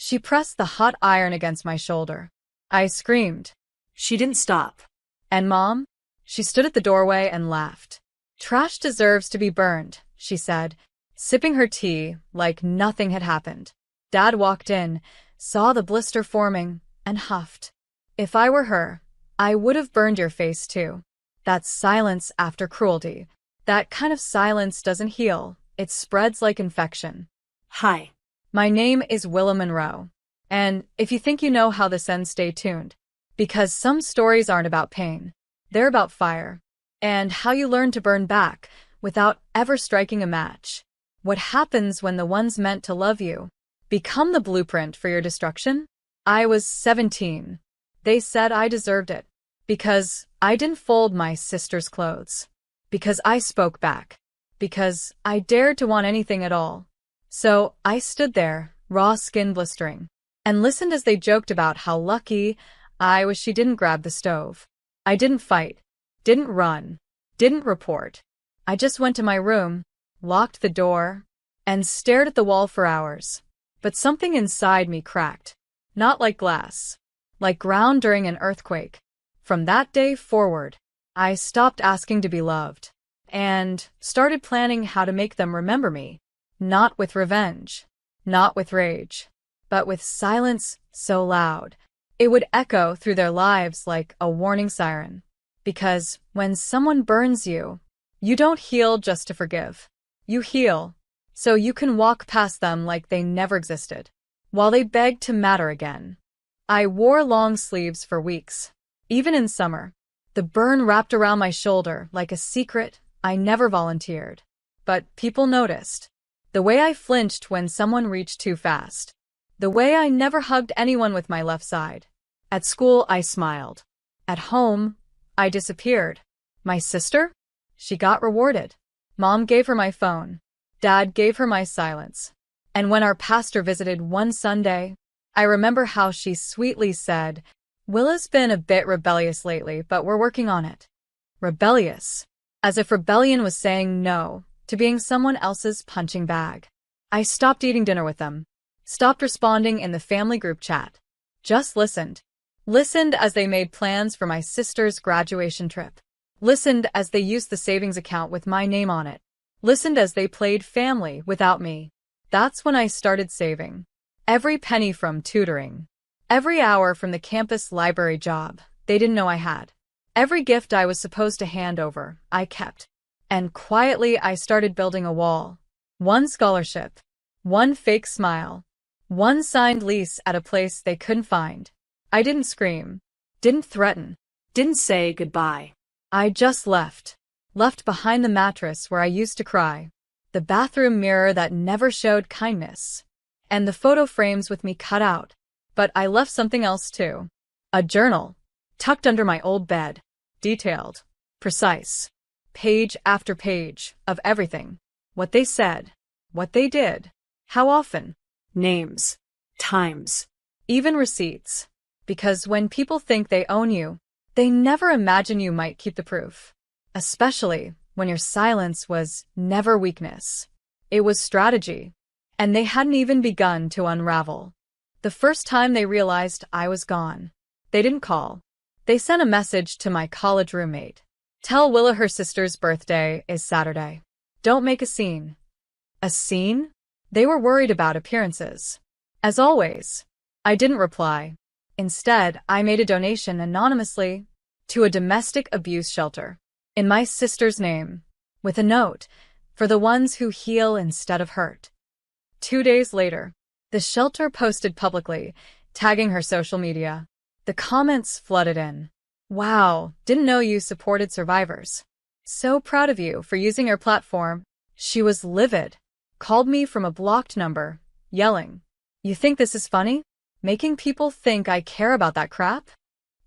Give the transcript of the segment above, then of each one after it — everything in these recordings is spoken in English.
She pressed the hot iron against my shoulder. I screamed. She didn't stop. And Mom? She stood at the doorway and laughed. Trash deserves to be burned, she said, sipping her tea like nothing had happened. Dad walked in, saw the blister forming, and huffed. If I were her, I would have burned your face too. That's silence after cruelty. That kind of silence doesn't heal. It spreads like infection. Hi. My name is Willa Monroe. And if you think you know how this ends, stay tuned. Because some stories aren't about pain. They're about fire. And how you learn to burn back without ever striking a match. What happens when the ones meant to love you become the blueprint for your destruction? I was 17. They said I deserved it. Because I didn't fold my sister's clothes. Because I spoke back. Because I dared to want anything at all. So I stood there, raw skin blistering, and listened as they joked about how lucky I was she didn't grab the stove. I didn't fight, didn't run, didn't report. I just went to my room, locked the door, and stared at the wall for hours. But something inside me cracked. Not like glass. Like ground during an earthquake. From that day forward, I stopped asking to be loved. And started planning how to make them remember me. Not with revenge. Not with rage. But with silence so loud, it would echo through their lives like a warning siren. Because when someone burns you, you don't heal just to forgive. You heal so you can walk past them like they never existed, while they beg to matter again. I wore long sleeves for weeks, even in summer. The burn wrapped around my shoulder like a secret I never volunteered. But people noticed. The way I flinched when someone reached too fast. The way I never hugged anyone with my left side. At school, I smiled. At home, I disappeared. My sister? She got rewarded. Mom gave her my phone. Dad gave her my silence. And when our pastor visited one Sunday, I remember how she sweetly said, "Willa's been a bit rebellious lately, but we're working on it." Rebellious. As if rebellion was saying no to being someone else's punching bag. I stopped eating dinner with them. Stopped responding in the family group chat. Just listened. Listened as they made plans for my sister's graduation trip. Listened as they used the savings account with my name on it. Listened as they played family without me. That's when I started saving. Every penny from tutoring. Every hour from the campus library job they didn't know I had. Every gift I was supposed to hand over, I kept. And quietly I started building a wall. One scholarship. One fake smile. One signed lease at a place they couldn't find. I didn't scream. Didn't threaten. Didn't say goodbye. I just left. Left behind the mattress where I used to cry. The bathroom mirror that never showed kindness. And the photo frames with me cut out. But I left something else too. A journal. Tucked under my old bed. Detailed. Precise. Page after page of everything. What they said. What they did. How often. Names. Times. Even receipts. Because when people think they own you, they never imagine you might keep the proof. Especially when your silence was never weakness. It was strategy. And they hadn't even begun to unravel. The first time they realized I was gone, they didn't call. They sent a message to my college roommate. "Tell Willa her sister's birthday is Saturday. Don't make a scene." A scene? They were worried about appearances. As always, I didn't reply. Instead, I made a donation anonymously to a domestic abuse shelter in my sister's name, with a note for the ones who heal instead of hurt. 2 days later, the shelter posted publicly, tagging her social media. The comments flooded in. "Wow, didn't know you supported survivors. So proud of you for using your platform." She was livid. Called me from a blocked number, yelling, "You think this is funny? Making people think I care about that crap?"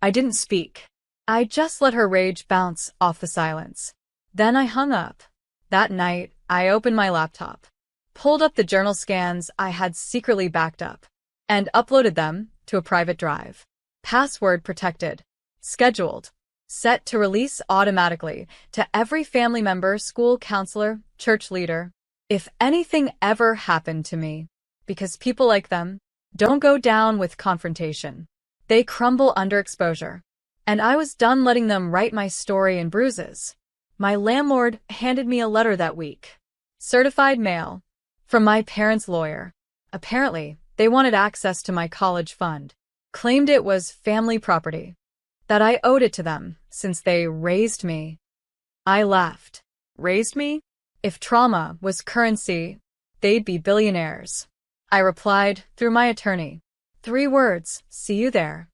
I didn't speak. I just let her rage bounce off the silence. Then I hung up. That night, I opened my laptop, pulled up the journal scans I had secretly backed up, and uploaded them to a private drive. Password protected. Scheduled. Set to release automatically to every family member, school counselor, church leader. If anything ever happened to me, because people like them, don't go down with confrontation. They crumble under exposure. And I was done letting them write my story in bruises. My landlord handed me a letter that week. Certified mail. From my parents' lawyer. Apparently, they wanted access to my college fund. Claimed it was family property. That I owed it to them, since they raised me. I laughed. Raised me? If trauma was currency, they'd be billionaires. I replied, through my attorney. 3 words, see you there.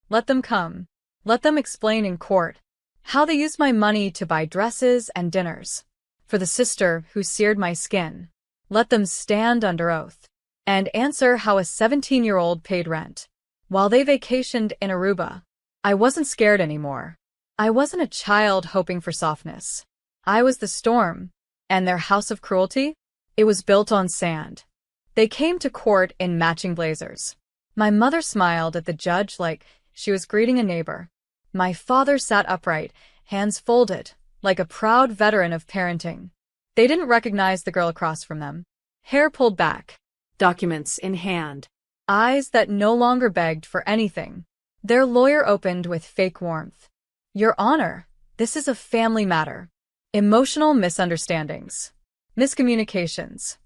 Let them come. Let them explain in court how they used my money to buy dresses and dinners for the sister who seared my skin. Let them stand under oath and answer how a 17-year-old paid rent while they vacationed in Aruba. I wasn't scared anymore. I wasn't a child hoping for softness. I was the storm, and their house of cruelty? It was built on sand. They came to court in matching blazers. My mother smiled at the judge like she was greeting a neighbor. My father sat upright, hands folded, like a proud veteran of parenting. They didn't recognize the girl across from them. Hair pulled back. Documents in hand. Eyes that no longer begged for anything. Their lawyer opened with fake warmth. Your Honor, this is a family matter. Emotional misunderstandings. Miscommunications.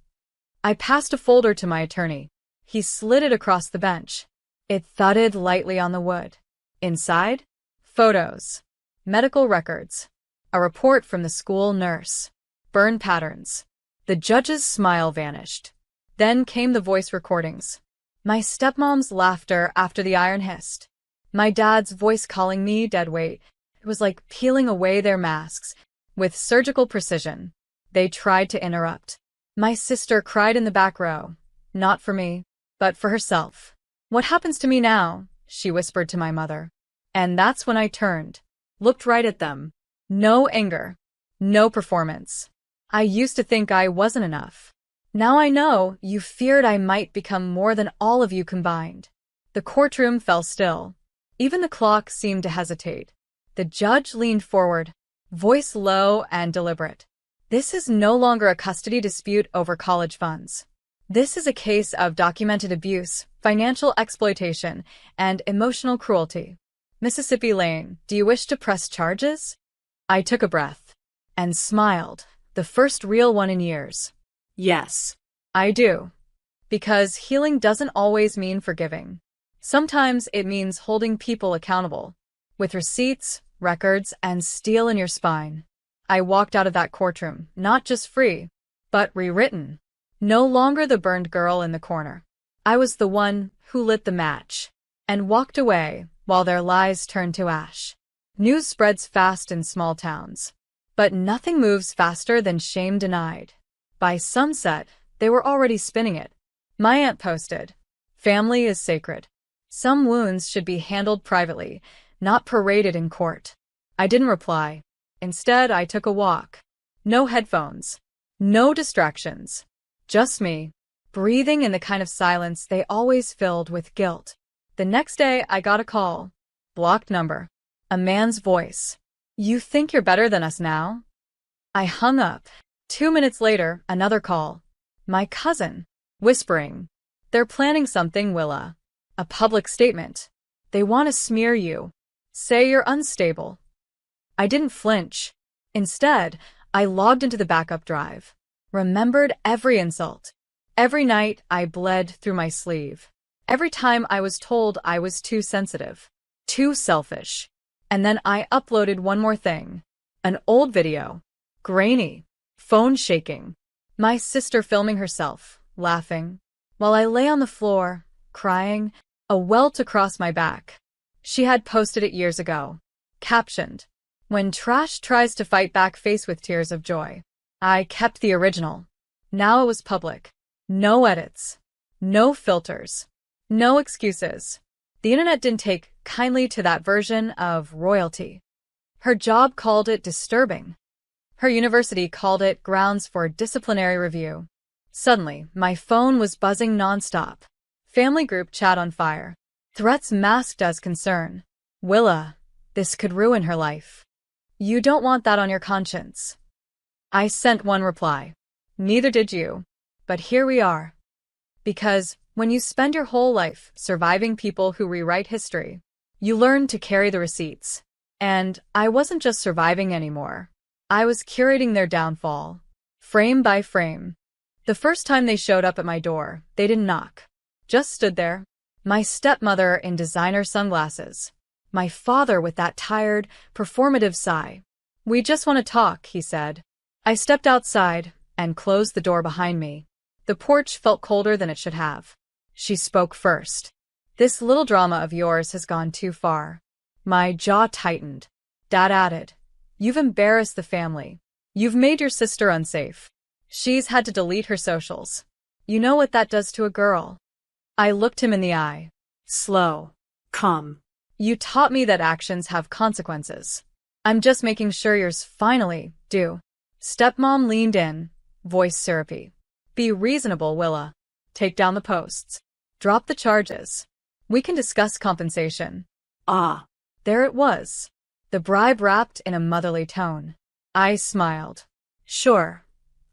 I passed a folder to my attorney. He slid it across the bench. It thudded lightly on the wood. Inside? Photos. Medical records. A report from the school nurse. Burn patterns. The judge's smile vanished. Then came the voice recordings. My stepmom's laughter after the iron hissed. My dad's voice calling me deadweight. It was like peeling away their masks. With surgical precision. They tried to interrupt. My sister cried in the back row. Not for me, but for herself. What happens to me now? She whispered to my mother. And that's when I turned. Looked right at them. No anger. No performance. I used to think I wasn't enough. Now I know you feared I might become more than all of you combined. The courtroom fell still. Even the clock seemed to hesitate. The judge leaned forward, voice low and deliberate. This is no longer a custody dispute over college funds. This is a case of documented abuse, financial exploitation, and emotional cruelty. Mississippi Lane, do you wish to press charges? I took a breath and smiled, the first real one in years. Yes. I do. Because healing doesn't always mean forgiving. Sometimes it means holding people accountable. With receipts, records, and steel in your spine. I walked out of that courtroom, not just free, but rewritten. No longer the burned girl in the corner. I was the one who lit the match and walked away while their lies turned to ash. News spreads fast in small towns, but nothing moves faster than shame denied. By sunset, they were already spinning it. My aunt posted, "Family is sacred. Some wounds should be handled privately, not paraded in court." I didn't reply. Instead, I took a walk. No headphones. No distractions. Just me, breathing in the kind of silence they always filled with guilt. The next day, I got a call. Blocked number. A man's voice. "You think you're better than us now?" I hung up. 2 minutes later, another call. My cousin. Whispering. "They're planning something, Willa. A public statement. They want to smear you. Say you're unstable." I didn't flinch. Instead, I logged into the backup drive. Remembered every insult. Every night I bled through my sleeve. Every time I was told I was too sensitive. Too selfish. And then I uploaded one more thing. An old video. Grainy. Phone shaking. My sister filming herself, laughing. While I lay on the floor, crying, a welt across my back. She had posted it years ago. Captioned, "When trash tries to fight back, face with tears of joy." I kept the original. Now it was public. No edits. No filters. No excuses. The internet didn't take kindly to that version of royalty. Her job called it disturbing. Her university called it grounds for disciplinary review. Suddenly, my phone was buzzing nonstop. Family group chat on fire. Threats masked as concern. "Willa, this could ruin her life. You don't want that on your conscience." I sent one reply. "Neither did you. But here we are." Because When you spend your whole life surviving people who rewrite history, you learn to carry the receipts. And I wasn't just surviving anymore. I was curating their downfall, frame by frame. The first time they showed up at my door, they didn't knock. Just stood there. My stepmother in designer sunglasses. My father with that tired, performative sigh. "We just want to talk," he said. I stepped outside and closed the door behind me. The porch felt colder than it should have. She spoke first. "This little drama of yours has gone too far." My jaw tightened. Dad added, "You've embarrassed the family. You've made your sister unsafe. She's had to delete her socials. You know what that does to a girl." I looked him in the eye. Slow. Calm. "You taught me that actions have consequences. I'm just making sure yours finally do." Stepmom leaned in, voice syrupy. "Be reasonable, Willa. Take down the posts. Drop the charges. We can discuss compensation." Ah. There it was. The bribe wrapped in a motherly tone. I smiled. "Sure,"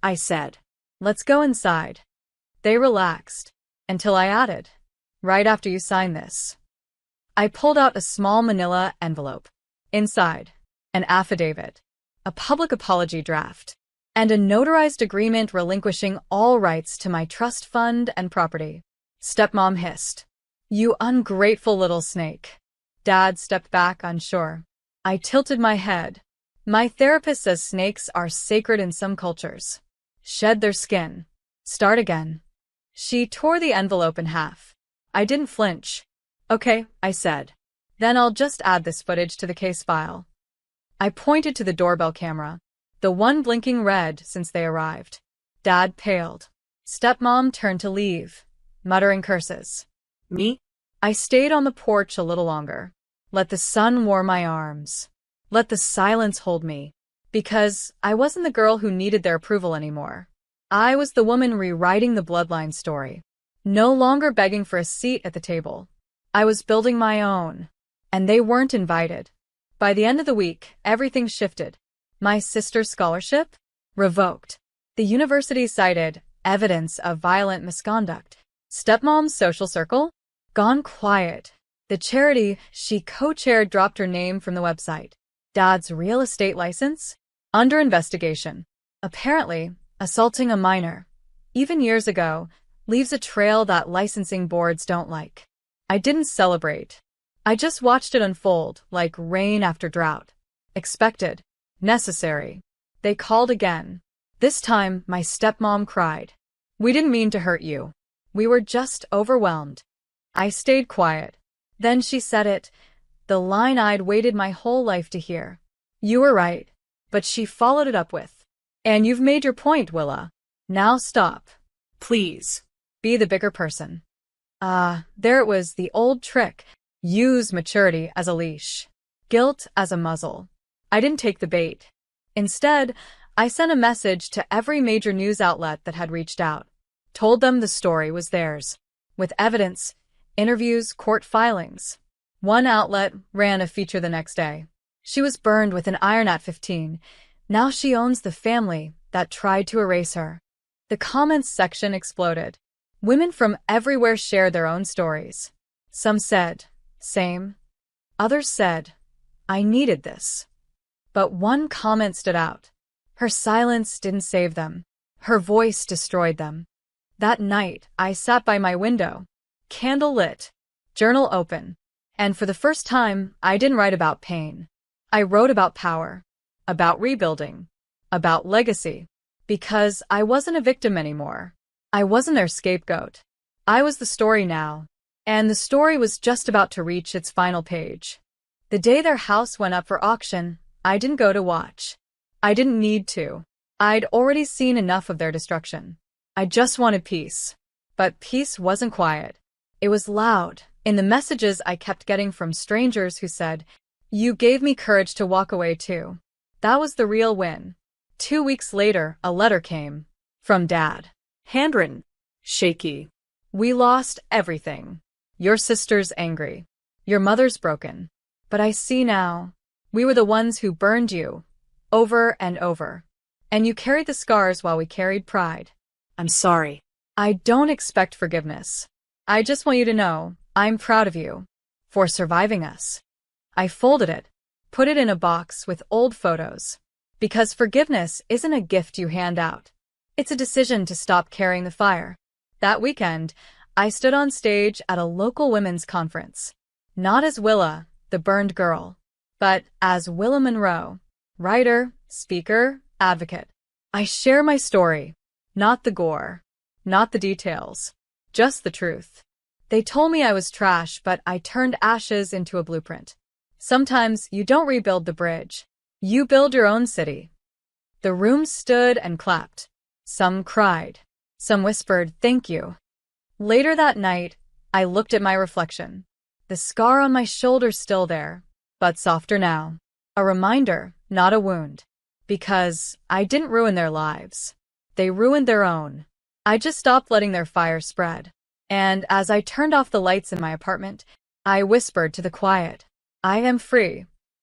I said. "Let's go inside." They relaxed, until I added, "Right after you sign this." I pulled out a small manila envelope. Inside, an affidavit, a public apology draft, and a notarized agreement relinquishing all rights to my trust fund and property. Stepmom hissed, "You ungrateful little snake." Dad stepped back unsure. I tilted my head. "My therapist says snakes are sacred in some cultures. Shed their skin. Start again." She tore the envelope in half. I didn't flinch. "Okay," I said. "Then I'll just add this footage to the case file." I pointed to the doorbell camera, the one blinking red since they arrived. Dad paled. Stepmom turned to leave, muttering curses. Me? I stayed on the porch a little longer. Let the sun warm my arms. Let the silence hold me. Because I wasn't the girl who needed their approval anymore. I was the woman rewriting the bloodline story. No longer begging for a seat at the table. I was building my own. And they weren't invited. By the end of the week, everything shifted. My sister's scholarship? Revoked. The university cited evidence of violent misconduct. Stepmom's social circle? Gone quiet. The charity she co-chaired dropped her name from the website. Dad's real estate license? Under investigation. Apparently, assaulting a minor, even years ago, leaves a trail that licensing boards don't like. I didn't celebrate. I just watched it unfold like rain after drought. Expected. Necessary. They called again. This time, my stepmom cried. "We didn't mean to hurt you. We were just overwhelmed." I stayed quiet. Then she said it, the line I'd waited my whole life to hear. "You were right." But she followed it up with, "And you've made your point, Willa. Now stop. Please. Be the bigger person." There it was, the old trick. Use maturity as a leash. Guilt as a muzzle. I didn't take the bait. Instead, I sent a message to every major news outlet that had reached out. Told them the story was theirs. With evidence, interviews, court filings. One outlet ran a feature the next day. She was burned with an iron at 15. Now she owns the family that tried to erase her. The comments section exploded. Women from everywhere shared their own stories. Some said, "Same." Others said, "I needed this." But one comment stood out. Her silence didn't save them. Her voice destroyed them. That night, I sat by my window, candle lit, journal open, and for the first time, I didn't write about pain. I wrote about power, about rebuilding, about legacy, because I wasn't a victim anymore. I wasn't their scapegoat. I was the story now, and the story was just about to reach its final page. The day their house went up for auction, I didn't go to watch. I didn't need to. I'd already seen enough of their destruction. I just wanted peace. But peace wasn't quiet. It was loud, in the messages I kept getting from strangers who said, "You gave me courage to walk away too." That was the real win. 2 weeks later, a letter came. From Dad. Handwritten. Shaky. "We lost everything. Your sister's angry. Your mother's broken. But I see now. We were the ones who burned you. Over and over. And you carried the scars while we carried pride. I'm sorry. I don't expect forgiveness. I just want you to know, I'm proud of you. For surviving us. I folded it, put it in a box with old photos. Because forgiveness isn't a gift you hand out. It's a decision to stop carrying the fire. That weekend, I stood on stage at a local women's conference. Not as Willa, the burned girl, but as Willa Monroe, writer, speaker, advocate. I share my story. Not the gore. Not the details. Just the truth. They told me I was trash, but I turned ashes into a blueprint. Sometimes you don't rebuild the bridge. You build your own city. The room stood and clapped. Some cried. Some whispered, "Thank you." Later that night, I looked at my reflection. The scar on my shoulder's still there, but softer now. A reminder, not a wound. Because I didn't ruin their lives. They ruined their own. I just stopped letting their fire spread. And as I turned off the lights in my apartment, I whispered to the quiet, "I am free.